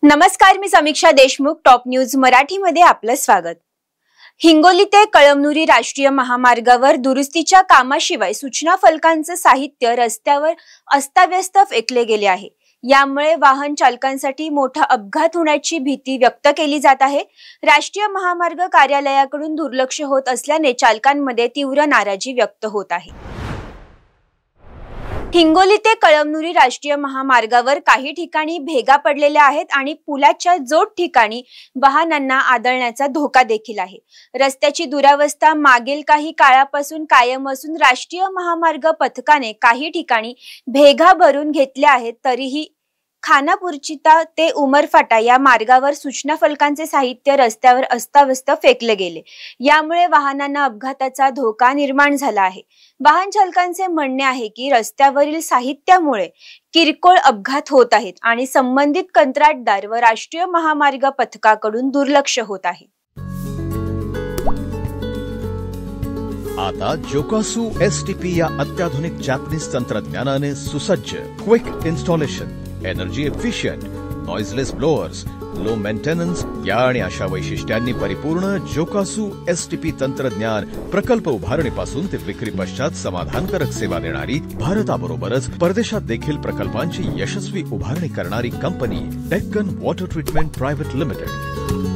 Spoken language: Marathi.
नमस्कार, मी समीक्षा देशमुख. टॉप न्यूज मराठीमध्ये आपलं स्वागत. हिंगोली ते कळमनुरी राष्ट्रीय महामार्गावर दुरुस्तीच्या कामाशिवाय सूचना फलकांचे साहित्य रस्त्यावर अस्ताव्यस्त फेकले गेले आहे. यामुळे वाहन चालकांसाठी मोठा अपघात होण्याची भीती व्यक्त केली जात आहे. राष्ट्रीय महामार्ग कार्यालयाकडून दुर्लक्ष होत असल्याने चालकांमध्ये तीव्र नाराजी व्यक्त होत आहे. हिंगोली ते कळमनुरी राष्ट्रीय महामार्गावर काही ठिकाणी भेगा पडलेल्या आहेत आणि पुलाच्या जोड ठिकाणी वाहनांना आदळण्याचा धोका देखील आहे. रस्त्याची दुरावस्था मागील काही काळापासून कायम असून राष्ट्रीय महामार्ग पथकाने काही ठिकाणी भेगा भरून घेतल्या आहेत. तरीही खानापूरचिता ते उमरफाटा या मार्गावर सूचना फलकांचे साहित्य रस्त्यावर अस्ताव्यस्त फेकले गेले. यामुळे वाहनांना अपघाताचा धोका निर्माण झाला आहे. वाहन चालकांचे म्हणणे आहे की रस्त्यावरील साहित्यामुळे किरकोळ अपघात होत आहेत आणि संबंधित कंत्राटदार व राष्ट्रीय महामार्ग पथकाकडून दुर्लक्ष होत आहे. आता जोकासू एसटीपी या अत्याधुनिक जॅपनीज तंत्रज्ञानाने सुसज्ज quick installation, energy efficient, noiseless blowers, low maintenance या आणि अशा वैशिष्ट्यांनी परिपूर्ण जोकासू एसटीपी तंत्रज्ञान प्रकल्प उभारणीपासून ते विक्री पश्चात समाधानकारक सेवा देणारी, भारताबरोबरच परदेशात देखील प्रकल्पांची यशस्वी उभारणी करणारी company Deccan water treatment private limited.